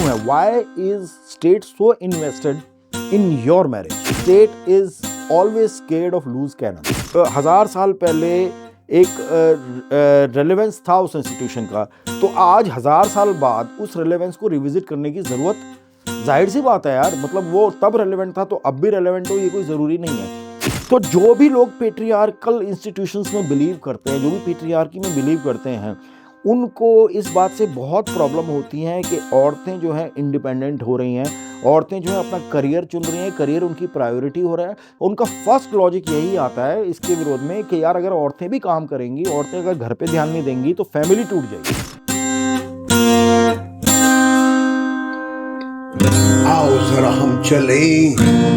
है? Why is state so invested in your marriage? State is always scared of loose cannon. 1000 साल पहले एक relevance था उस इंस्टीट्यूशन का, तो आज 1000 साल बाद उस रेलेवेंस को रिविजिट करने की जरूरत जाहिर सी बात है यार। मतलब वो तब रेलेवेंट था तो अब भी रेलेवेंट हो, ये कोई जरूरी नहीं है। तो जो भी लोग पेट्रियार्कल इंस्टीट्यूशंस में बिलीव करते हैं, जो भी पेट्रियार्की में बिलीव करते हैं, उनको इस बात से बहुत प्रॉब्लम होती है कि औरतें जो हैं इंडिपेंडेंट हो रही हैं, औरतें जो है अपना करियर चुन रही हैं, करियर उनकी प्रायोरिटी हो रहा है। उनका फर्स्ट लॉजिक यही आता है इसके विरोध में कि यार अगर औरतें भी काम करेंगी, औरतें अगर घर पे ध्यान नहीं देंगी तो फैमिली टूट जाएगी। आओ जरा हम चले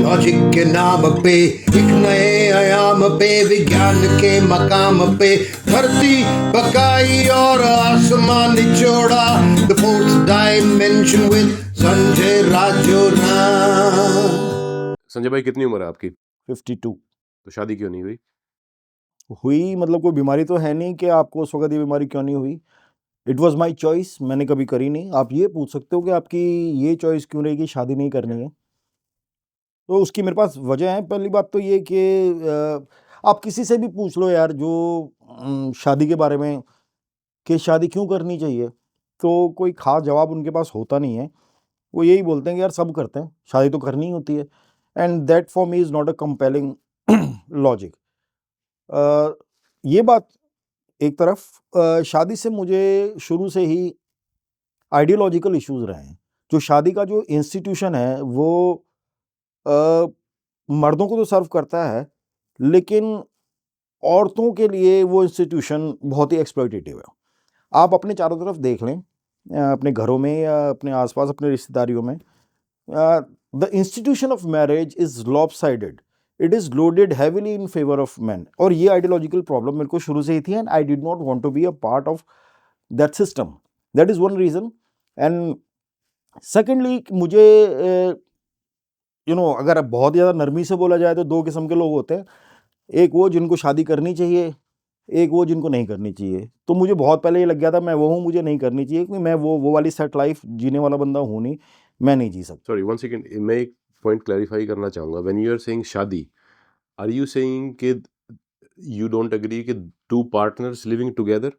लॉजिक के नाम पे, एक नए आयाम पे, विज्ञान के मकाम पे, धरती पकाई और आसमान निचोड़ा, the fourth dimension with Sanjay Rajora. Sanjay भाई कितनी उम्र है आपकी? 52। तो शादी क्यों नहीं हुई? हुई मतलब कोई बीमारी तो है नहीं कि आपको उस वक्त ये बीमारी क्यों नहीं हुई। इट वॉज माई चॉइस, मैंने कभी करी नहीं। आप ये पूछ सकते हो कि आपकी ये चॉइस क्यों रही कि शादी नहीं करनी है, तो उसकी मेरे पास वजह है। पहली बात तो ये कि आप किसी से भी पूछ लो यार जो शादी के बारे में कि शादी क्यों करनी चाहिए, तो कोई खास जवाब उनके पास होता नहीं है। वो यही बोलते हैं कि यार सब करते हैं, शादी तो करनी ही होती है। And that for me is not a compelling logic. ये बात एक तरफ, शादी से मुझे शुरू से ही आइडियोलॉजिकल इश्यूज रहे हैं। जो शादी का जो इंस्टीट्यूशन है वो मर्दों को तो सर्व करता है, लेकिन औरतों के लिए वो इंस्टीट्यूशन बहुत ही एक्सप्लॉइटेटिव है। आप अपने चारों तरफ देख लें, अपने घरों में या अपने आसपास अपने रिश्तेदारियों में, the institution of marriage is lopsided, it is loaded heavily in favour of man. और ये आइडियोलॉजिकल प्रॉब्लम मेरे को शुरू से ही थी, and I did not want to be a part of that system. That is one reason. And secondly मुझे अगर बहुत ज़्यादा नरमी से बोला जाए तो दो किस्म के लोग होते हैं। एक वो जिनको शादी करनी चाहिए, एक वो जिनको नहीं करनी चाहिए। तो मुझे बहुत पहले ये लग गया था मैं वो हूँ, मुझे नहीं करनी चाहिए, क्योंकि मैं वो वाली सेट लाइफ जीने वाला बंदा हूँ नहीं, मैं नहीं जी सकता। सॉरी, वन सेकंड, मैं एक पॉइंट क्लैरिफाई करना चाहूँगा। व्हेन यू आर सेइंग शादी, आर यू सेइंग कि यू डोंट एग्री कि टू पार्टनर्स लिविंग टुगेदर,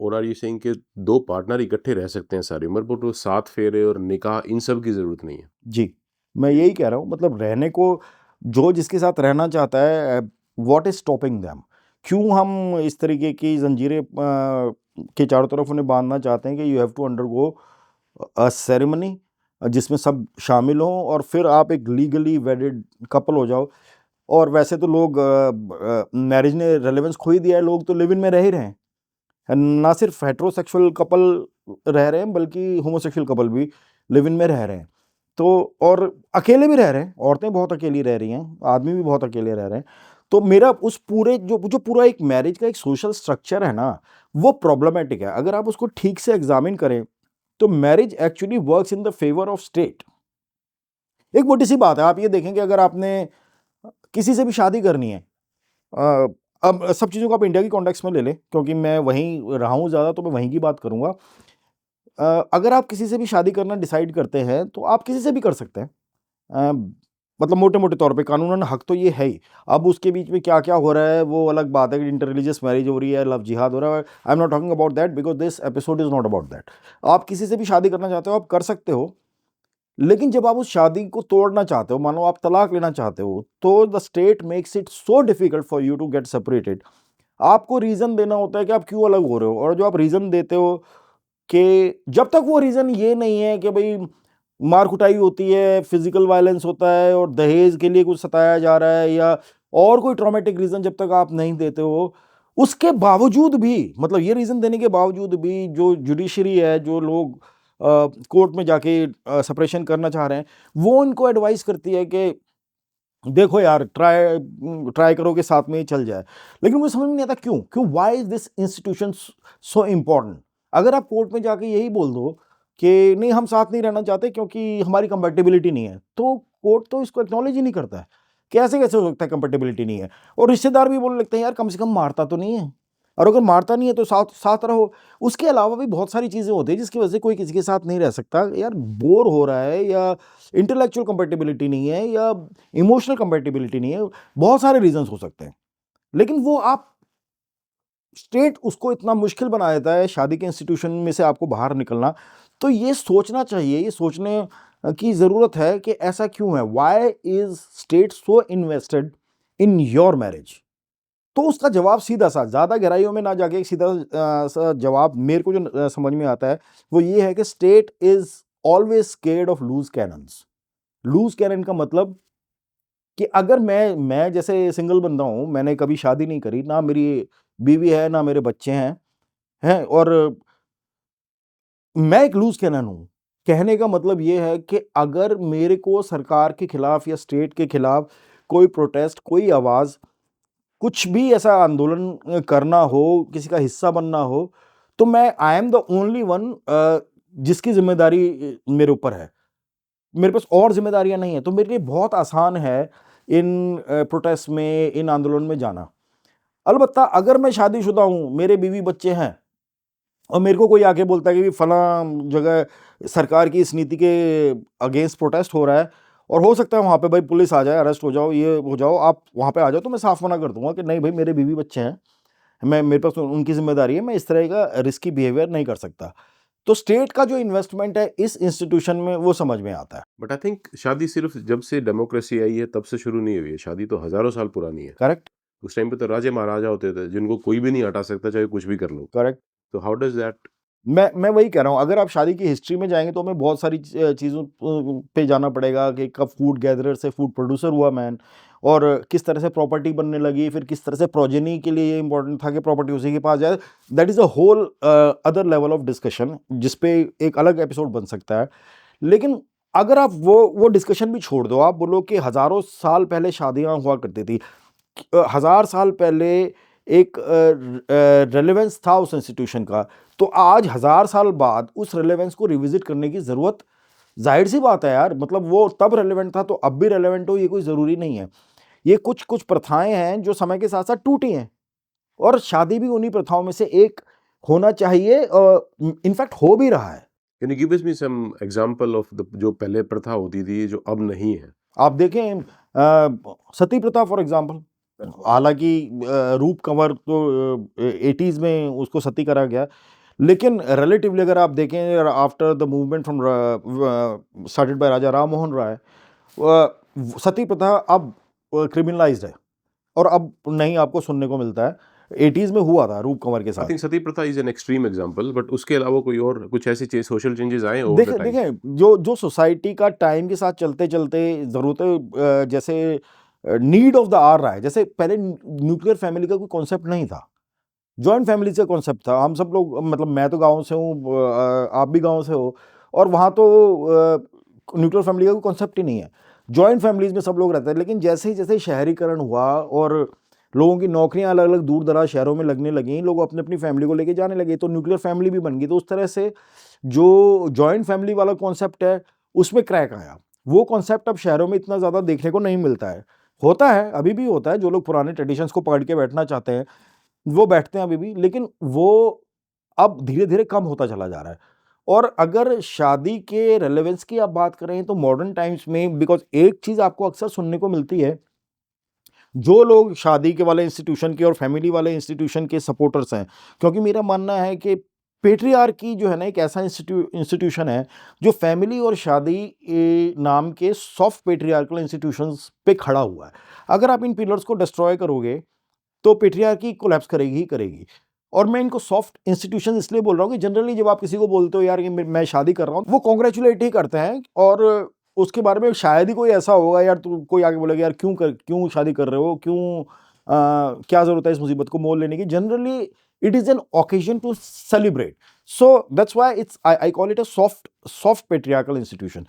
और आर यू सेइंग कि दो पार्टनर इकट्ठे रह सकते हैं सारी उम्र, बट वो 7 फेरे और निकाह इन सब की ज़रूरत नहीं है? जी, मैं यही कह रहा हूँ। मतलब रहने को जो जिसके साथ रहना चाहता है, व्हाट इज स्टॉपिंग देम? क्यों हम इस तरीके की जंजीरें के चारों तरफ उन्हें बांधना चाहते हैं कि you have to undergo a ceremony जिसमें सब शामिल हों और फिर आप एक लीगली वेडेड कपल हो जाओ। और वैसे तो लोग मैरिज ने रेलेवेंस खो ही दिया है, लोग तो लिव इन में रह ही रहे हैं। ना सिर्फ हेट्रोसेक्सुअल कपल रह रहे हैं बल्कि होमोसेक्सुअल कपल भी लिव इन में रह रहे हैं। तो और अकेले भी रह रहे हैं, औरतें बहुत अकेली रह रही हैं, आदमी भी बहुत अकेले रह रहे हैं। तो मेरा उस पूरे जो पूरा एक मैरिज का एक सोशल स्ट्रक्चर है ना, वो प्रॉब्लमेटिक है। अगर आप उसको ठीक से एग्जामिन करें तो marriage actually works in the favour of state. एक मोटी सी बात है, आप ये देखेंगे अगर आपने किसी से भी शादी करनी है, अ, अब सब चीज़ों को आप इंडिया की कॉन्टेक्स्ट में ले लें क्योंकि मैं वहीं रहा हूँ ज़्यादा, तो मैं वहीं की बात करूँगा। अगर आप किसी से भी शादी करना डिसाइड करते हैं तो आप किसी से भी कर सकते हैं। अ, मतलब मोटे मोटे तौर पे कानूनन हक तो ये है ही। अब उसके बीच में क्या क्या हो रहा है वो अलग बात है कि इंटर रिलीजियस मैरिज हो रही है, लव जिहाद हो रहा है। I am not talking about that because this episode is not about that. आप किसी से भी शादी करना चाहते हो, आप कर सकते हो, लेकिन जब आप उस शादी को तोड़ना चाहते हो, मानो आप तलाक लेना चाहते हो, तो the state makes it so difficult for you to get separated. आपको रीज़न देना होता है कि आप क्यों अलग हो रहे हो, और जो आप रीज़न देते हो कि जब तक वो रीज़न ये नहीं है कि भाई मार कुटाई होती है, फिजिकल वायलेंस होता है और दहेज के लिए कुछ सताया जा रहा है, या और कोई ट्रॉमेटिक रीज़न जब तक आप नहीं देते हो, उसके बावजूद भी, मतलब ये रीज़न देने के बावजूद भी जो जुडिशरी है, जो लोग कोर्ट में जाके सेपरेशन करना चाह रहे हैं, वो इनको एडवाइस करती है कि देखो यार ट्राई करो कि साथ में ही चल जाए। लेकिन मुझे समझ में नहीं आता क्यों why is this institution so important. अगर आप कोर्ट में जाके यही बोल दो कि नहीं हम साथ नहीं रहना चाहते क्योंकि हमारी कंपेटिबिलिटी नहीं है, तो कोर्ट तो इसको एक्नॉलेज ही नहीं करता है। कैसे कैसे हो सकता है कंपेटिबिलिटी नहीं है? और रिश्तेदार भी बोलने लगते हैं यार कम से कम मारता तो नहीं है। और अगर मारता नहीं है तो साथ साथ रहो। उसके अलावा भी बहुत सारी चीज़ें होती हैं जिसकी वजह से कोई किसी के साथ नहीं रह सकता। यार बोर हो रहा है, या इंटेलेक्चुअल कंपैटिबिलिटी नहीं है, या इमोशनल कंपैटिबिलिटी नहीं है, बहुत सारे रीजंस हो सकते हैं। लेकिन वो आप स्टेट उसको इतना मुश्किल बना देता है शादी के इंस्टीट्यूशन में से आपको बाहर निकलना। तो ये सोचना चाहिए, ये सोचने की ज़रूरत है कि ऐसा क्यों है, why is state so invested in your marriage. तो उसका जवाब सीधा सा, ज़्यादा गहराइयों में ना जाके एक सीधा सा जवाब मेरे को जो समझ में आता है वो ये है कि state is always scared of loose cannons. Loose cannon का मतलब कि अगर मैं जैसे सिंगल बंदा हूँ, मैंने कभी शादी नहीं करी, ना मेरी बीवी है, ना मेरे बच्चे हैं, और मैं एक लूज कैनन हूँ। कहने का मतलब ये है कि अगर मेरे को सरकार के खिलाफ या स्टेट के खिलाफ कोई प्रोटेस्ट, कोई आवाज़, कुछ भी ऐसा आंदोलन करना हो, किसी का हिस्सा बनना हो, तो मैं I am the only one जिसकी ज़िम्मेदारी मेरे ऊपर है। मेरे पास और ज़िम्मेदारियाँ नहीं हैं, तो मेरे लिए बहुत आसान है इन प्रोटेस्ट में, इन आंदोलन में जाना। अलबत्ता अगर मैं शादीशुदा हूँ, मेरे बीवी बच्चे हैं, और मेरे को कोई आके बोलता है कि फलां जगह सरकार की इस नीति के अगेंस्ट प्रोटेस्ट हो रहा है, और हो सकता है वहाँ पे भाई पुलिस आ जाए, अरेस्ट हो जाओ, ये हो जाओ, आप वहाँ पे आ जाओ, तो मैं साफ मना कर दूंगा कि नहीं भाई, मेरे बीवी बच्चे हैं, मेरे पास उनकी जिम्मेदारी है, मैं इस तरह का रिस्की बिहेवियर नहीं कर सकता। तो स्टेट का जो इन्वेस्टमेंट है इस इंस्टीट्यूशन में वो समझ में आता है। बट आई थिंक शादी सिर्फ जब से डेमोक्रेसी आई है तब से शुरू नहीं हुई है, शादी तो हजारों साल पुरानी है। करेक्ट। उस टाइम पे तो राजे महाराजा होते थे जिनको कोई भी नहीं हटा सकता चाहे कुछ भी कर लो। करेक्ट। तो हाउ डज दैट? मैं वही कह रहा हूँ, अगर आप शादी की हिस्ट्री में जाएंगे तो हमें बहुत सारी चीज़ों पे जाना पड़ेगा कि कब फूड गैदरर से फूड प्रोड्यूसर हुआ मैन, और किस तरह से प्रॉपर्टी बनने लगी, फिर किस तरह से प्रोजेनी के लिए ये इंपॉर्टेंट था कि प्रॉपर्टी उसी के पास जाए। That is a whole other level of discussion जिसपे एक अलग एपिसोड बन सकता है। लेकिन अगर आप वो डिस्कशन भी छोड़ दो, आप बोलो कि हज़ारों साल पहले शादियाँ हुआ करती थी, 1000 साल पहले एक रेलेवेंस था उस इंस्टीट्यूशन का, तो आज 1000 साल बाद उस रेलेवेंस को रिविजिट करने की ज़रूरत, जाहिर सी बात है यार, मतलब वो तब रेलेवेंट था तो अब भी रेलेवेंट हो, ये कोई ज़रूरी नहीं है। ये कुछ कुछ प्रथाएं हैं जो समय के साथ साथ टूटी हैं, और शादी भी उन्हीं प्रथाओं में से एक होना चाहिए, इनफैक्ट हो भी रहा है। Can you give us me some example of the जो पहले प्रथा होती थी जो अब नहीं है? आप देखें सती प्रथा फॉर एग्जांपल, हालांकि रूप कंवर तो 80s में उसको सती करा गया, लेकिन रिलेटिवली अगर आप देखें after the movement from started by Raja Ram Mohan Roy, sati प्रथा अब क्रिमिनलाइज्ड है, और अब नहीं आपको सुनने को मिलता है। 80s में हुआ था रूप कंवर के आई साथ। थिंक सती प्रथा is an extreme example, but उसके अलावा कोई और कुछ ऐसी चीज सोशल चेंजेस आए ओवर द देखें टाइम? देखें जो सोसाइटी का टाइम के साथ चलते चलते ज़रूरतें, जैसे नीड ऑफ द आर रहा है। जैसे पहले न्यूक्लियर फैमिली का कोई कॉन्सेप्ट नहीं था, जॉइंट फैमिली का कॉन्सेप्ट था। हम सब लोग, मतलब मैं तो गांव से हूँ, आप भी गांव से हो, और वहाँ तो न्यूक्लियर फैमिली का कोई कॉन्सेप्ट ही नहीं है। जॉइंट फैमिलीज में सब लोग रहते हैं। लेकिन जैसे ही जैसे शहरीकरण हुआ और लोगों की नौकरियां अलग अलग दूर दराज शहरों में लगने लगी, लोग अपनी अपनी फैमिली को लेके जाने लगे, तो न्यूक्लियर फैमिली भी बन गई। तो उस तरह से जो जॉइंट फैमिली वाला कॉन्सेप्ट है उसमें क्रैक आया। वो कॉन्सेप्ट अब शहरों में इतना ज़्यादा देखने को नहीं मिलता है। होता है, अभी भी होता है, जो लोग पुराने ट्रेडिशंस को पकड़ के बैठना चाहते हैं वो बैठते हैं अभी भी, लेकिन वो अब धीरे धीरे कम होता चला जा रहा है। और अगर शादी के रेलेवेंस की आप बात करें तो मॉडर्न टाइम्स में, बिकॉज एक चीज़ आपको अक्सर सुनने को मिलती है, जो लोग शादी के वाले इंस्टीट्यूशन के और फैमिली वाले इंस्टीट्यूशन के सपोर्टर्स हैं, क्योंकि मेरा मानना है कि पेट्रियार्की जो है ना एक ऐसा इंस्टीट्यूशन है जो फैमिली और शादी नाम के सॉफ्ट पेट्रियार्कल इंस्टीट्यूशंस पे खड़ा हुआ है। अगर आप इन पिलर्स को डिस्ट्रॉय करोगे तो पेट्रियार्की कोलैप्स करेगी ही करेगी। और मैं इनको सॉफ्ट इंस्टीट्यूशन इसलिए बोल रहा हूँ कि जनरली जब आप किसी को बोलते हो यार कि मैं शादी कर रहा हूँ, वो कॉन्ग्रेचुलेट ही करते हैं, और उसके बारे में शायद ही कोई ऐसा होगा यार, तू कोई आगे बोलेगा यार क्यों शादी कर रहे हो, क्या ज़रूरत है इस मुसीबत को मोल लेने की। Generally it is an occasion to celebrate, so that's why it's I call it a soft patriarchal institution.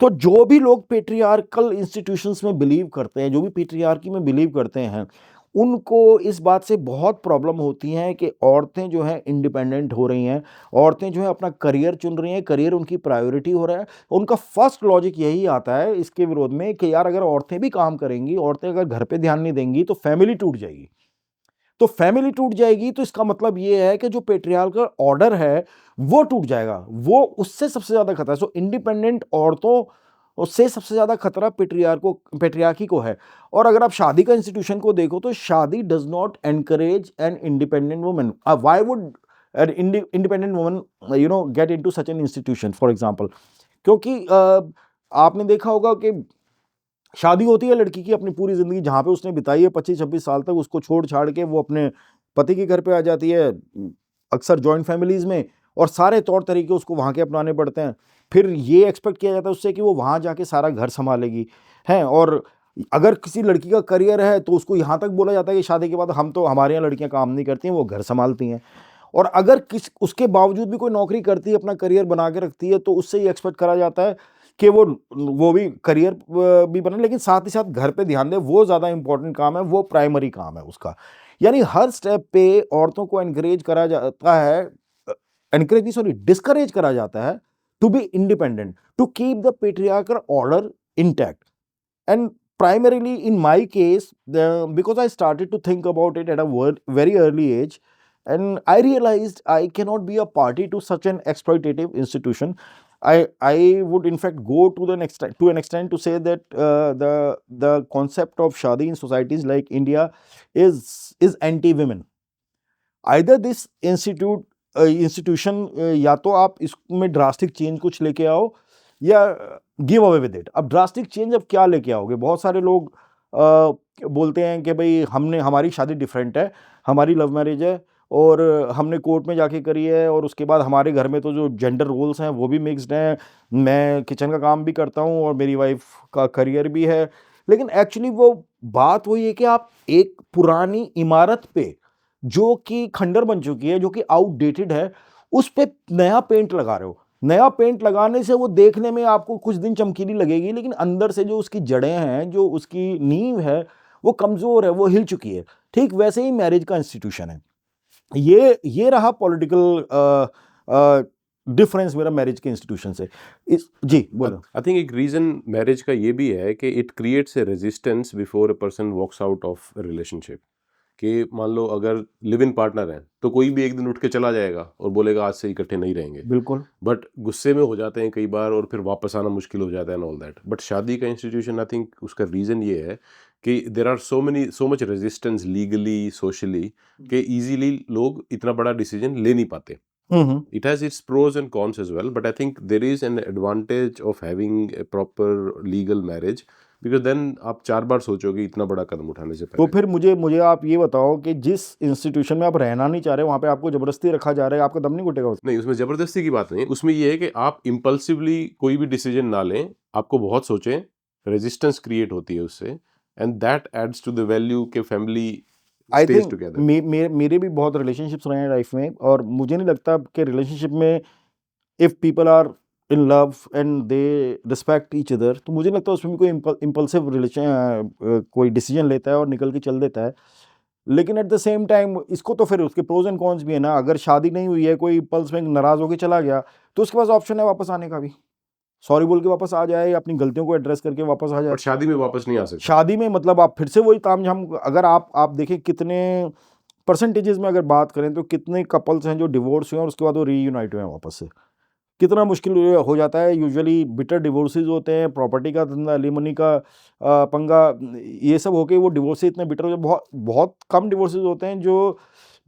तो जो भी लोग पेट्रियार्कल इंस्टीट्यूशंस में बिलीव करते हैं, जो भी पेट्रियार्की में बिलीव करते हैं, उनको इस बात से बहुत प्रॉब्लम होती है कि औरतें जो हैं इंडिपेंडेंट हो रही हैं, औरतें जो हैं अपना करियर चुन रही हैं, करियर उनकी प्रायोरिटी हो रहा है। उनका फर्स्ट लॉजिक यही आता है इसके विरोध में कि यार अगर औरतें भी काम करेंगी, औरतें अगर घर पे ध्यान नहीं देंगी तो फैमिली टूट जाएगी। तो फैमिली टूट जाएगी तो इसका मतलब ये है कि जो पेट्रियार्कल ऑर्डर है वो टूट जाएगा, वो उससे सबसे ज्यादा खतरा है। सो इंडिपेंडेंट औरतों उससे सबसे ज्यादा खतरा पेट्रियार्की को है। और अगर आप शादी का इंस्टीट्यूशन को देखो तो शादी does not encourage an independent woman. Why would an independent woman get into such an institution for example? क्योंकि आपने देखा होगा कि शादी होती है लड़की की, अपनी पूरी जिंदगी जहाँ पे उसने बिताई है 25-26 साल तक, उसको छोड़ छाड़ के वो अपने पति के घर पे आ जाती है, अक्सर जॉइंट फैमिलीज में, और सारे तौर तरीके उसको वहाँ के अपनाने पड़ते हैं। फिर ये एक्सपेक्ट किया जाता है उससे कि वो वहाँ जाके सारा घर संभालेगी हैं। और अगर किसी लड़की का करियर है तो उसको यहाँ तक बोला जाता है कि शादी के बाद हम तो, हमारे यहाँ लड़कियाँ काम नहीं करती हैं, वो घर संभालती हैं। और अगर उसके बावजूद भी कोई नौकरी करती है, अपना करियर बना के रखती है, तो उससे ये एक्सपेक्ट करा जाता है कि वो भी करियर भी बने, लेकिन साथ ही साथ घर पे ध्यान दे, वो ज़्यादा इंपॉर्टेंट काम है, वो प्राइमरी काम है उसका। यानी हर स्टेप पे औरतों को एनकरेज करा जाता है, एनकरेज नहीं सॉरी डिस्करेज करा जाता है to be independent, to keep the patriarchal order intact. And primarily in my case, because I started to think about it at a very early age, and I realized I cannot be a party to such an exploitative institution. I would in fact go to an extent to say that the concept of shadi in societies like India is anti-women. Either this institution या तो आप इसमें drastic change कुछ लेके आओ या give away with it. अब drastic change अब क्या लेके आओगे? बहुत सारे लोग बोलते हैं कि भाई हमारी शादी डिफरेंट है, हमारी लव मैरिज है और हमने कोर्ट में जाके करी है, और उसके बाद हमारे घर में तो जो जेंडर रोल्स हैं वो भी मिक्स्ड हैं, मैं किचन का काम भी करता हूँ और मेरी वाइफ का करियर भी है। लेकिन एक्चुअली वो बात वही है कि आप एक पुरानी इमारत पे जो कि खंडर बन चुकी है, जो कि आउटडेटेड है, उस पे नया पेंट लगा रहे हो। नया पेंट लगाने से वो देखने में आपको कुछ दिन चमकीली लगेगी, लेकिन अंदर से जो उसकी जड़ें हैं, जो उसकी नींव है, वो कमजोर है, वो हिल चुकी है। ठीक वैसे ही मैरिज का इंस्टीट्यूशन है। ये रहा पॉलिटिकल डिफरेंस मेरा मैरिज के इंस्टीट्यूशन से। जी बोलो। आई थिंक एक रीजन मैरिज का ये भी है कि it creates a resistance before a person walks out of relationship. कि मान लो अगर लिव इन पार्टनर है तो कोई भी एक दिन उठ के चला जाएगा और बोलेगा आज से इकट्ठे नहीं रहेंगे, बिल्कुल। बट गुस्से में हो जाते हैं कई बार और फिर वापस आना मुश्किल हो जाता है एंड ऑल दैट। बट शादी का इंस्टीट्यूशन आई थिंक उसका रीज़न ये है कि there are so much resistance legally socially कि इजीली लोग इतना बड़ा डिसीजन ले नहीं पाते। It has its pros and cons as well, but I think there is an advantage of having a proper legal marriage because then आप 4 बार सोचोगे इतना बड़ा कदम उठाने से तो पहले। फिर मुझे आप ये बताओ कि जिस इंस्टीट्यूशन में आप रहना नहीं चाह रहे, वहाँ पे आपको जबरदस्ती रखा जा रहा है, आपका दम नहीं घुटेगा उसमें? नहीं, उसमें ज़बरदस्ती की बात नहीं है, उसमें ये है कि आप इम्पल्सिवली कोई भी डिसीजन ना लें, आपको बहुत सोचें, रेजिस्टेंस क्रिएट होती है उससे, and that adds to the value के family I stage think together. मेरे भी बहुत रिलेशनशिप्स रहे हैं लाइफ में, और मुझे नहीं लगता कि रिलेशनशिप में if people are in love and they respect each other, तो मुझे नहीं लगता उसमें भी कोई इम्पल्सिव कोई डिसीजन लेता है और निकल के चल देता है। लेकिन एट द सेम टाइम इसको तो फिर उसके प्रोज एंड कॉन्स भी है ना। अगर शादी नहीं हुई है, कोई पल्स में नाराज होकर चला गया, तो उसके पास ऑप्शन है वापस आने का भी, सॉरी बोल के वापस आ जाए, या अपनी गलतियों को एड्रेस करके वापस आ जाए। बट शादी में वापस नहीं आ सकते। शादी में मतलब आप फिर से वही तामझाम, अगर आप देखें कितने परसेंटेजेस में अगर बात करें तो कितने कपल्स हैं जो डिवोर्स हुए और उसके बाद वो रीयूनाइट हुए हैं वापस से। कितना मुश्किल हो जाता है। यूजुअली बिटर डिवोर्सेज होते हैं, प्रॉपर्टी का धंधा, एलिमनी का पंगा, ये सब होके वो डिवोर्स इतने बिटर हो जाते, बहुत बहुत कम डिवोर्सेज होते हैं जो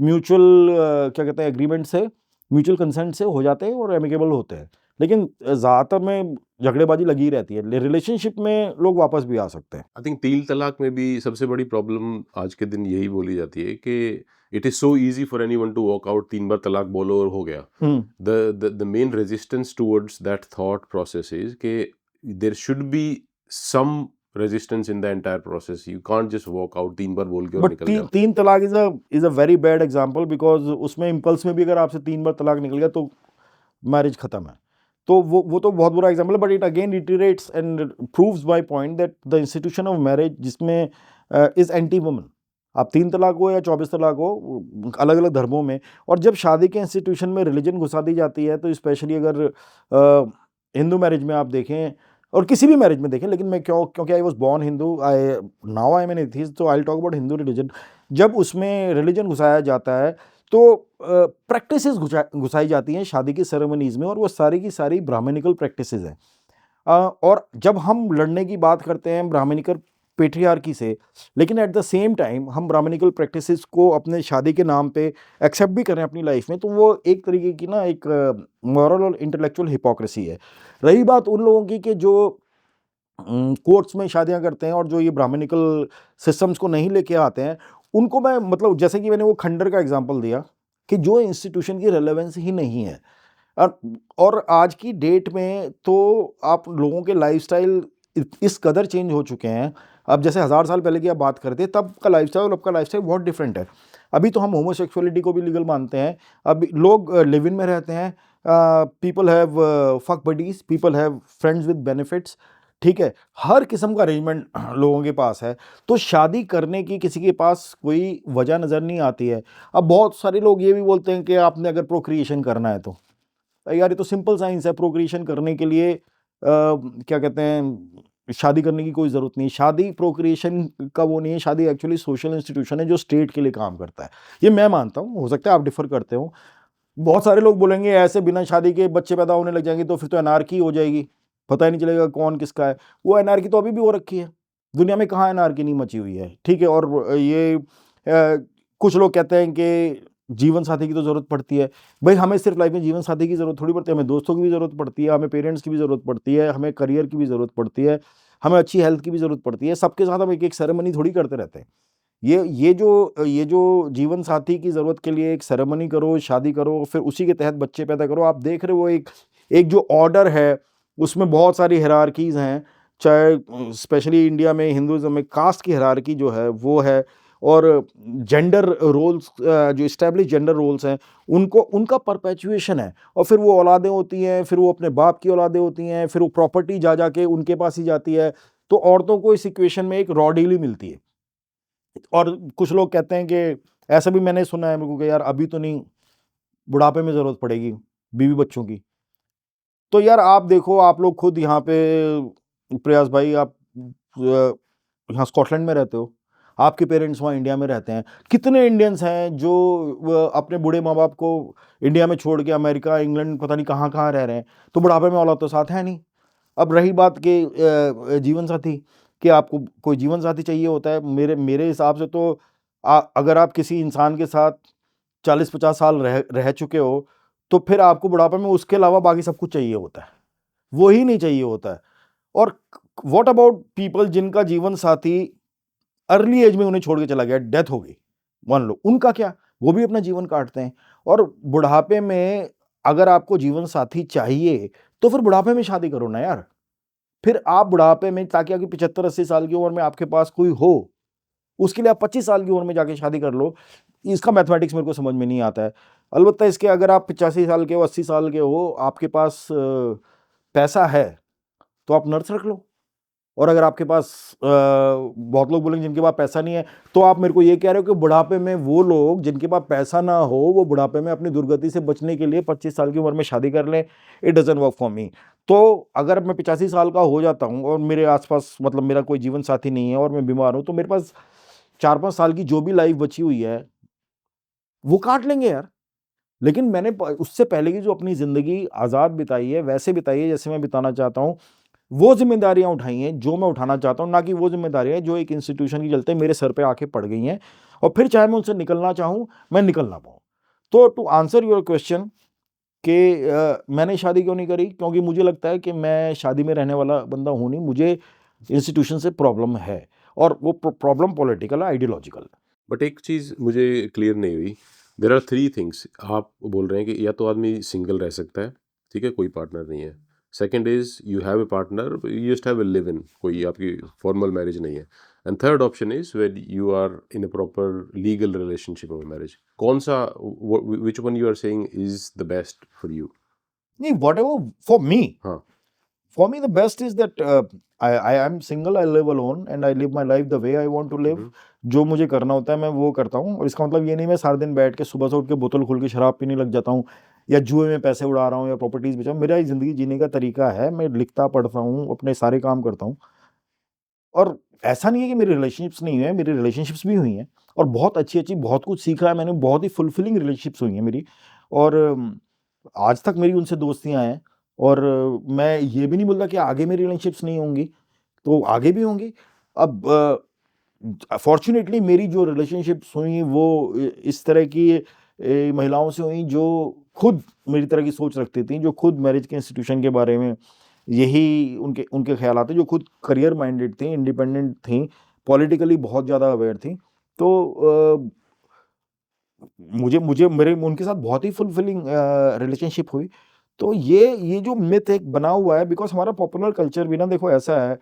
म्यूचुअल क्या कहते हैं एग्रीमेंट से, म्यूचुअल कंसेंट से हो जाते हैं और एमिकेबल होते हैं। लेकिन ज़्यादातर में झगड़ेबाजी लगी रहती है। रिलेशनशिप में लोग वापस भी आ सकते हैं। आई थिंक 3 तलाक में भी सबसे बड़ी प्रॉब्लम आज के दिन यही बोली जाती है कि it is so easy for anyone to walk out, 3 बार तलाक बोलो और हो गया। The main resistance towards that thought process is कि there should be some resistance in the entire process. You can't just walk out 3 बार बोल के और बट निकल जाओ। 3 तलाक is a very bad example, because उसमें इम्पल्स में भी अगर आपसे 3 बार तलाक निकल गया तो मैरिज खत्म है। तो वो तो बहुत बुरा एग्जाम्पल है। But it again reiterates and proves my point that the institution of marriage जिसमें इज एंटी वुमन, आप 3 तलाक हो या 24 तलाक हो, अलग अलग धर्मों में। और जब शादी के इंस्टीट्यूशन में रिलीजन घुसा दी जाती है, तो स्पेशली अगर हिंदू मैरिज में आप देखें और किसी भी मैरिज में देखें, लेकिन मैं क्योंकि I was born Hindu, now I am an atheist, तो I will talk about Hindu religion. जब उसमें रिलीजन घुसाया जाता है तो प्रैक्टिसेस घुसाई जाती हैं शादी की सेरेमनीज में, और वो सारी की सारी ब्राह्मणिकल प्रैक्टिसेस हैं। और जब हम लड़ने की बात करते हैं ब्राह्मणिकल पेट्रियार्की से, लेकिन एट द सेम टाइम हम ब्राह्मणिकल प्रैक्टिसेस को अपने शादी के नाम पे एक्सेप्ट भी करें अपनी लाइफ में, तो वो एक तरीके की ना एक मॉरल और इंटेलेक्चुअल हिपोक्रेसी है। रही बात उन लोगों की कि जो कोर्ट्स में शादियां करते हैं और जो ये ब्राह्मणिकल सिस्टम्स को नहीं लेके आते हैं, उनको मैं मतलब जैसे कि मैंने वो खंडर का एग्जांपल दिया कि जो इंस्टीट्यूशन की रेलेवेंस ही नहीं है। और और आज की डेट में तो आप लोगों के लाइफस्टाइल इस कदर चेंज हो चुके हैं। अब जैसे 1000 साल पहले की आप बात करते तब का लाइफस्टाइल और अब का लाइफस्टाइल बहुत डिफरेंट है। अभी तो हम होमोसेक्सुअलिटी को भी लीगल मानते हैं। अब लोग लिव इन में रहते हैं, people have fuck buddies, people have friends with benefits, ठीक है, हर किस्म का अरेंजमेंट लोगों के पास है। तो शादी करने की किसी के पास कोई वजह नज़र नहीं आती है। अब बहुत सारे लोग ये भी बोलते हैं कि आपने अगर प्रोक्रिएशन करना है तो यार ये तो सिंपल साइंस है, प्रोक्रिएशन करने के लिए क्या कहते हैं शादी करने की कोई ज़रूरत नहीं। शादी प्रोक्रिएशन का वो नहीं है, शादी एक्चुअली सोशल इंस्टीट्यूशन है जो स्टेट के लिए काम करता है। ये मैं मानता हूँ, हो सकता है आप डिफर करते हो। बहुत सारे लोग बोलेंगे ऐसे बिना शादी के बच्चे पैदा होने लग जाएंगे तो फिर तो एनार्की हो जाएगी, पता ही नहीं चलेगा कौन किसका है। वो एनार्की तो अभी भी हो रखी है, दुनिया में कहाँ एनार्की नहीं मची हुई है, ठीक है। और ये कुछ लोग कहते हैं कि जीवन साथी की तो ज़रूरत पड़ती है। भाई हमें सिर्फ लाइफ में जीवन साथी की ज़रूरत थोड़ी पड़ती है, हमें दोस्तों की भी ज़रूरत पड़ती है, हमें पेरेंट्स की भी ज़रूरत पड़ती है, हमें करियर की भी ज़रूरत पड़ती है, हमें अच्छी हेल्थ की भी ज़रूरत पड़ती है। सबके साथ हम एक एक सेरेमनी थोड़ी करते रहते हैं। ये जो जीवन साथी की ज़रूरत के लिए एक सेरेमनी करो, शादी करो, फिर उसी के तहत बच्चे पैदा करो, आप देख रहे हो एक एक जो ऑर्डर है उसमें बहुत सारी हिरार्कीज़ हैं। चाहे स्पेशली इंडिया में हिंदुइज्म में कास्ट की हिरार्की जो है वो है, और जेंडर रोल्स जो इस्टेब्लिश जेंडर रोल्स हैं उनको उनका परपेचुएशन है। और फिर वो औलादें होती हैं, फिर वो अपने बाप की औलादें होती हैं, फिर वो प्रॉपर्टी जा जाके उनके पास ही जाती है। तो औरतों को इस इक्वेशन में एक रॉ डील ही मिलती है। और कुछ लोग कहते हैं कि ऐसा भी मैंने सुना है मेरे को कि यार अभी तो नहीं, बुढ़ापे में ज़रूरत पड़ेगी बीवी बच्चों की। तो यार आप देखो, आप लोग खुद यहाँ पे प्रयास भाई, आप यहाँ स्कॉटलैंड में रहते हो, आपके पेरेंट्स वहाँ इंडिया में रहते हैं। कितने इंडियंस हैं जो अपने बूढ़े माँ बाप को इंडिया में छोड़ के अमेरिका, इंग्लैंड, पता नहीं कहाँ कहाँ रह रहे हैं, तो बुढ़ापे में औलाद तो साथ है नहीं। अब रही बात कि जीवन साथी, कि आपको कोई जीवन साथी चाहिए होता है, मेरे मेरे हिसाब से तो अगर आप किसी इंसान के साथ 40-50 साल रह चुके हो, तो फिर आपको बुढ़ापे में उसके अलावा बाकी सब कुछ चाहिए होता है, वो ही नहीं चाहिए होता है। और व्हाट अबाउट पीपल जिनका जीवन साथी अर्ली एज में उन्हें छोड़ के चला गया, डेथ हो गई, मान लो, उनका क्या? वो भी अपना जीवन काटते हैं। और बुढ़ापे में अगर आपको जीवन साथी चाहिए, तो फिर बुढ़ापे में शादी करो ना यार। फिर आप बुढ़ापे में, ताकि आगे 75-80 साल की उम्र में आपके पास कोई हो, उसके लिए आप 25 साल की उम्र में जाके शादी कर लो। इसका मैथमेटिक्स मेरे को समझ में नहीं आता है। अलबत्ता इसके अगर आप 85 साल के हो, 80 साल के हो, आपके पास पैसा है, तो आप नर्स रख लो। और अगर आपके पास बहुत लोग बोलेंगे जिनके पास पैसा नहीं है, तो आप मेरे को ये कह रहे हो कि बुढ़ापे में वो लोग जिनके पास पैसा ना हो, वो बुढ़ापे में अपनी दुर्गति से बचने के लिए 25 साल की उम्र में शादी कर लें। It doesn't work for me. तो अगर मैं 85 साल का हो जाता हूँ और मेरे आसपास मतलब मेरा कोई जीवन साथी नहीं है और मैं बीमार हूँ, तो मेरे पास 4-5 साल की जो भी लाइफ बची हुई है वो काट लेंगे यार। लेकिन मैंने उससे पहले की जो अपनी ज़िंदगी आज़ाद बिताई है, वैसे बिताई है जैसे मैं बिताना चाहता हूँ। वो ज़िम्मेदारियाँ उठाई हैं जो मैं उठाना चाहता हूँ, ना कि वो ज़िम्मेदारियाँ जो एक इंस्टीट्यूशन के चलते मेरे सर पे आके पड़ गई हैं, और फिर चाहे मैं उनसे निकलना चाहूँ, मैं निकल ना पाऊँ। तो टू आंसर योर क्वेश्चन कि मैंने शादी क्यों नहीं करी, क्योंकि मुझे लगता है कि मैं शादी में रहने वाला बंदा हूँ नहीं। मुझे इंस्टीट्यूशन से प्रॉब्लम है, और वो प्रॉब्लम पॉलिटिकल है, आइडियोलॉजिकल है। बट एक चीज़ मुझे क्लियर नहीं हुई। There are 3 things. आप बोल रहे हैं कि या तो आदमी सिंगल रह सकता है, ठीक है, कोई पार्टनर नहीं है। Second is you have a partner, you just have a live in, कोई आपकी फॉर्मल मैरिज नहीं है। And third option is when you are in a proper legal relationship of marriage. कौन सा, which one you are saying is the best for you? नहीं, whatever for me, हाँ। for me the best is that I am single, I live alone and I live my life the way I want to live. जो मुझे करना होता है मैं वो करता हूँ। और इसका मतलब ये नहीं मैं सारा दिन बैठ के सुबह से उठ के बोतल खोल के शराब पीने लग जाता हूँ, या जुए में पैसे उड़ा रहा हूँ, या प्रॉपर्टीज बेच रहा हूँ। मेरा ये ज़िंदगी जीने का तरीका है, मैं लिखता पढ़ता हूँ, अपने सारे काम करता हूँ। और ऐसा नहीं है कि मेरी रिलेशनशिप्स नहीं हुए, मेरी रिलेशनशिप्स भी हुई हैं। और बहुत अच्छी बहुत कुछ सीखा है मैंने, बहुत ही फुलफिलिंग रिलेशनशिप्स हुई हैं मेरी, और आज तक मेरी उनसे दोस्तियाँ हैं, और मैं ये भी नहीं बोलता कि आगे मेरी रिलेशनशिप्स नहीं होंगी, तो आगे भी होंगी। अब फॉर्च्यूनेटली मेरी जो रिलेशनशिप्स हुई वो इस तरह की महिलाओं से हुई जो खुद मेरी तरह की सोच रखती थी, जो खुद मैरिज के इंस्टीट्यूशन के बारे में यही उनके उनके ख्यालात थे, जो खुद करियर माइंडेड थी, इंडिपेंडेंट थी, पॉलिटिकली बहुत ज़्यादा अवेयर थी। तो मुझे मुझे मेरे उनके साथ बहुत ही फुलफिलिंग रिलेशनशिप हुई। तो ये जो मिथ एक बना हुआ है, बिकॉज़ हमारा पॉपुलर कल्चर भी ना देखो ऐसा है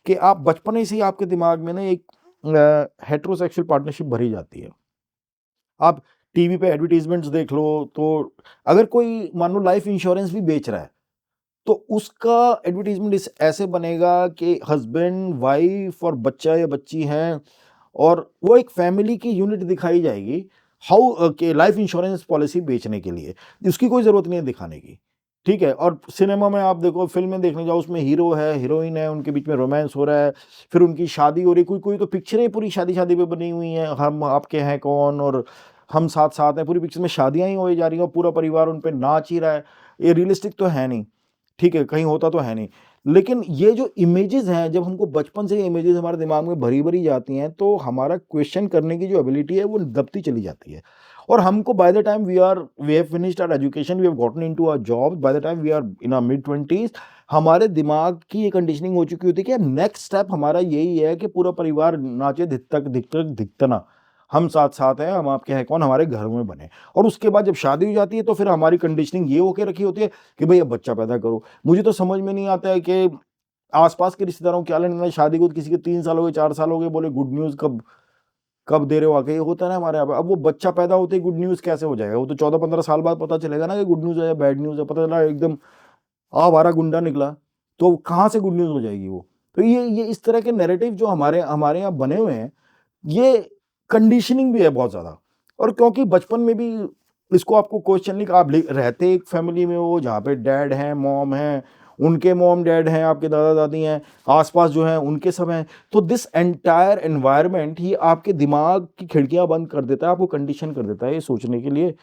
कि आप बचपन से ही आपके दिमाग में ना एक हेटेरोसेक्सुअल पार्टनरशिप भरी जाती है। आप टीवी पे एडवर्टाइजमेंट्स देख लो, तो अगर कोई मान लो लाइफ इंश्योरेंस भी बेच रहा है, तो उसका एडवर्टाइजमेंट इस ऐसे बनेगा कि हस्बैंड, वाइफ और बच्चा या बच्ची हैं, और वो एक फैमिली की यूनिट दिखाई जाएगी, हाउ कि लाइफ इंश्योरेंस पॉलिसी बेचने के लिए। उसकी कोई ज़रूरत नहीं है दिखाने की, ठीक है? और सिनेमा में आप देखो, फ़िल्में देखने जाओ, उसमें हीरो है, हीरोइन है, उनके बीच में रोमांस हो रहा है, फिर उनकी शादी हो रही है, कोई-कोई तो पिक्चरें पूरी शादी-शादी पे बनी हुई हैं, हम आपके हैं कौन और हम साथ-साथ हैं, पूरी पिक्चर में शादियाँ ही होई जा रही हैं और पूरा परिवार उन पे नाच ही रहा है। ये रियलिस्टिक तो है नहीं, ठीक है, कहीं होता तो है नहीं। लेकिन ये जो इमेजेस हैं, जब हमको बचपन से ये इमेजेस हमारे दिमाग में भरी-भरी जाती हैं, तो हमारा क्वेश्चन करने की जो एबिलिटी है, वो दबती चली जाती है। और हमको by the time we have finished our education, we have gotten into our job, by the time we are in our mid 20s, हमारे दिमाग की ये कंडीशनिंग हो चुकी होती है कि नेक्स्ट स्टेप हमारा यही है कि पूरा परिवार नाचे धिक-तक, धिक-तक, धिक-तना। हम साथ-साथ हैं, हम आपके हैं कौन, हमारे घर में बने। और उसके बाद जब शादी हो जाती है, तो फिर हमारी कंडीशनिंग ये होके रखी होती है कि भई अब बच्चा पैदा करो। मुझे तो समझ में नहीं आता है कि आस-पास के रिश्तेदारों को क्या लेना है, शादी को किसी के 3 साल हो गए, 4 साल हो गए, बोले गुड न्यूज़ कब कब दे रहे हो आके, ये होता है ना हमारे यहाँ पे। अब वो बच्चा पैदा होते ही गुड न्यूज़ कैसे हो जाएगा? वो तो 14-15 साल बाद पता चलेगा ना कि गुड न्यूज़ है या बैड न्यूज़ है। पता चला एकदम आवारा गुंडा निकला, तो कहाँ से गुड न्यूज़ हो जाएगी वो? तो ये इस तरह के नैरेटिव जो हमारे हमारे यहाँ बने हुए हैं, ये कंडीशनिंग भी है बहुत ज़्यादा। और क्योंकि बचपन में भी इसको आपको क्वेश्चन नहीं, आप रहते एक फैमिली में हो जहाँ पे डैड हैं, मॉम हैं, उनके मॉम डैड हैं, आपके दादा-दादी हैं, आस-पास जो हैं उनके सब हैं। तो दिस एंटायर एनवायरनमेंट ही आपके दिमाग की खिड़कियाँ बंद कर देता है, आपको कंडीशन कर देता है ये सोचने के लिए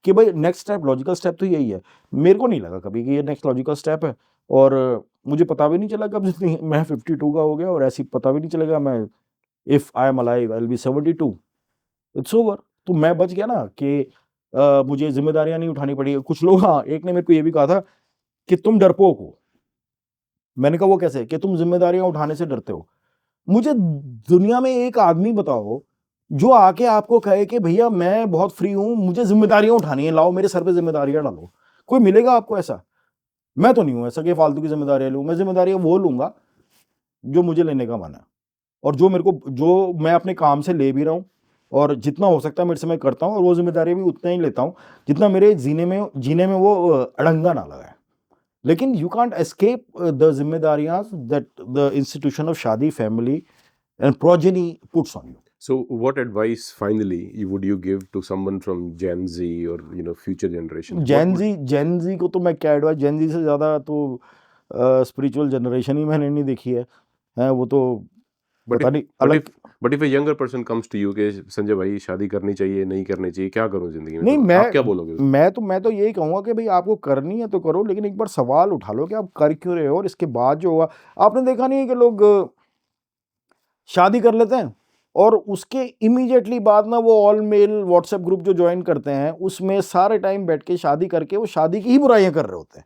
कि भाई नेक्स्ट स्टेप, लॉजिकल स्टेप तो यही है। मेरे को नहीं लगा कभी कि ये नेक्स्ट लॉजिकल स्टेप है, और मुझे पता भी नहीं चला कब जितनी मैं 52 का हो गया, और ऐसे ही पता भी नहीं चलेगा मैं if I am alive I will be 72, it's over. तो मैं बच गया ना कि मुझे ज़िम्मेदारियाँ नहीं उठानी पड़ी। कुछ लोग, हाँ, एक ने मेरे को ये भी कहा था कि तुम डरपोक हो। मैंने कहा वो कैसे? कि तुम ज़िम्मेदारियाँ उठाने से डरते हो। मुझे दुनिया में एक आदमी बताओ जो आके आपको कहे कि भैया मैं बहुत फ्री हूँ, मुझे ज़िम्मेदारियाँ उठानी है, लाओ मेरे सर पे ज़िम्मेदारियाँ डालो। कोई मिलेगा आपको ऐसा? मैं तो नहीं हूँ ऐसा कि फालतू की ज़िम्मेदारियाँ लूँ। मैं ज़िम्मेदारियाँ वो लूँगा जो मुझे लेने का मन है, और जो मैं अपने काम से ले भी रहा हूँ, और जितना हो सकता है मेरे से मैं करता हूँ, और वो ज़िम्मेदारियाँ भी उतना ही लेता हूँ जितना मेरे जीने में वो अड़ंगा ना लगाए। लेकिन यू कांट एस्केप द ज़िम्मेदारियाँ दैट द इंस्टीट्यूशन ऑफ शादी, family and progeny puts on you. So, what advice finally would you give to someone from Gen Z or future generation? जेन ज़ी को तो मैं क्या एडवाइस, जेन ज़ी से ज़्यादा तो स्पिरिचुअल जनरेशन ही मैंने नहीं देखी है। हैं, वो तो पता नहीं अलग। But if a younger person comes to you कि संजय भाई शादी करनी चाहिए, नहीं करनी चाहिए, क्या करूं जिंदगी में? नहीं, तो आप क्या बोलोगे? मैं तो यही कहूँगा कि भाई आपको करनी है तो करो, लेकिन एक बार सवाल उठा लो कि आप कर क्यों रहे हो, और इसके बाद जो होगा। आपने देखा नहीं है कि लोग शादी कर लेते हैं और उसके इमीडिएटली बाद ना वो ऑल मेल व्हाट्सएप ग्रुप जो ज्वाइन करते हैं, उसमें सारे टाइम बैठ के शादी करके वो शादी की ही बुराइयां कर रहे होते हैं।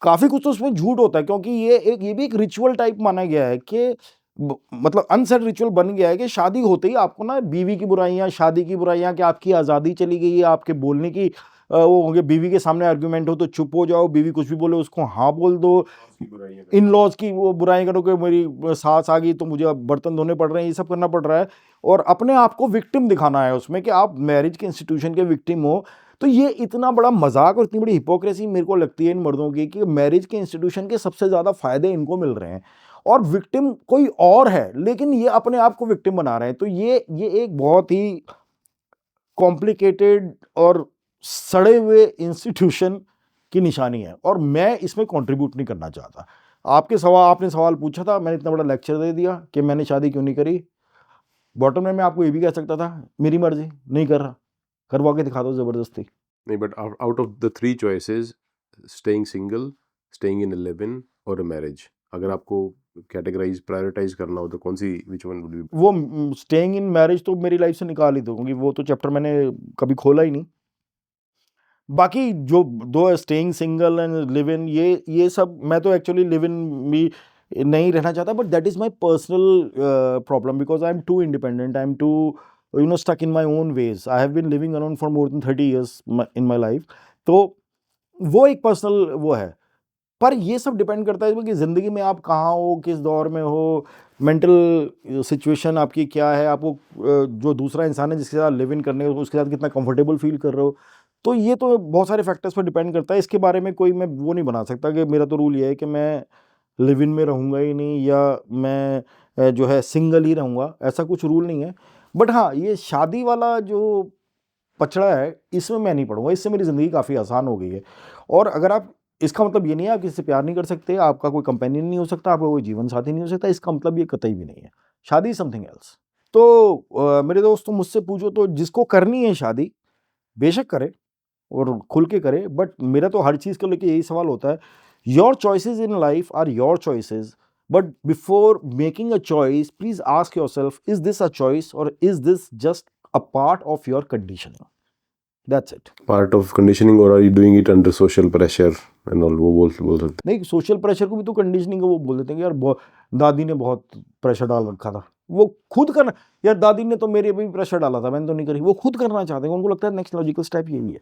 काफ़ी कुछ तो उसमें झूठ होता है, क्योंकि ये भी एक रिचुअल टाइप माना गया है कि मतलब अनसेड रिचुअल बन गया है कि शादी होते ही आपको ना बीवी की बुराइयां, शादी की बुराइयां, कि आपकी आज़ादी चली गई है, आपके बोलने की वो होंगे, बीवी के सामने आर्गुमेंट हो तो चुप हो जाओ, बीवी कुछ भी बोले उसको हाँ बोल दो, इन लॉज की वो बुराई करो कि मेरी सास आ गई तो मुझे अब बर्तन धोने पड़ रहे हैं, ये सब करना पड़ रहा है, और अपने आप को विक्टिम दिखाना है उसमें कि आप मैरिज के इंस्टीट्यूशन के विक्टिम हो। तो ये इतना बड़ा मजाक और इतनी बड़ी हिपोक्रेसी मेरे को लगती है इन मर्दों की कि मैरिज के इंस्टीट्यूशन के सबसे ज़्यादा फायदे इनको मिल रहे हैं और विक्टिम कोई और है, लेकिन ये अपने आप को विक्टिम बना रहे हैं। तो ये एक बहुत ही कॉम्प्लिकेटेड और सड़े हुए इंस्टीट्यूशन की निशानी है, और मैं इसमें कंट्रीब्यूट नहीं करना चाहता। आपने सवाल पूछा था, मैंने इतना बड़ा लेक्चर दे दिया कि मैंने शादी क्यों नहीं करी। बॉटम में मैं आपको ये भी कह सकता था मेरी मर्जी, नहीं कर रहा, करवा के दिखा दो ज़बरदस्ती। नहीं, but out of the 3 choices, staying single, staying in a live in और अ मैरिज, अगर आपको कैटेगराइज प्रायोरिटाइज करना हो तो कौन सी, व्हिच वन वुड बी? वो स्टेइंग इन मैरिज तो मेरी लाइफ से निकाल ही दो, क्योंकि वो तो चैप्टर मैंने कभी खोला ही नहीं। बाकी जो दो staying single and live in, ये सब मैं तो एक्चुअली लिव इन भी नहीं रहना चाहता, but that is my personal problem because I am too independent, I am too stuck in my own ways. I have been living alone for more than 30 years in my life. तो वो एक personal वो है, पर ये सब depend करता है कि ज़िंदगी में आप कहाँ हो, किस दौर में हो, मेंटल सिचुएशन आपकी क्या है, आपको जो दूसरा इंसान है जिसके साथ लिव इन करने उसके साथ कितना कंफर्टेबल फील कर रहे हो। तो ये तो बहुत सारे फैक्टर्स पर डिपेंड करता है। इसके बारे में कोई मैं वो नहीं बना सकता कि मेरा तो रूल ये है कि मैं लिव इन में रहूँगा ही नहीं, या मैं जो है सिंगल ही रहूँगा, ऐसा कुछ रूल नहीं है। बट हाँ, ये शादी वाला जो पचड़ा है इसमें मैं नहीं पड़ूंगा, इससे मेरी ज़िंदगी काफ़ी आसान हो गई है। और अगर आप, इसका मतलब ये नहीं है आप किसी से प्यार नहीं कर सकते, आपका कोई कंपेनियन नहीं हो सकता, आपका कोई जीवन साथी नहीं हो सकता, इसका मतलब ये कतई भी नहीं है। शादी समथिंग एल्स। तो मेरे दोस्तों, मुझसे पूछो तो जिसको करनी है शादी बेशक करे और खुल के करे, बट मेरा तो हर चीज़ को लेके यही सवाल होता है, your choices in life are your choices, but before making a choice please ask your self, is this a choice और is this just a part of your conditioning? That's it. Part of conditioning, और are you doing it under social pressure and all, वो बोल सकते नहीं, social pressure को भी तो conditioning है, वो बोल देते हैं कि यार दादी ने बहुत प्रेशर डाल रखा था, वो खुद करना। यार दादी ने तो मेरे भी प्रेशर डाला था, मैंने तो नहीं करी, वो खुद करना चाहते हैं, उनको लगता है नेक्स्ट लॉजिकल स्टेप यही है।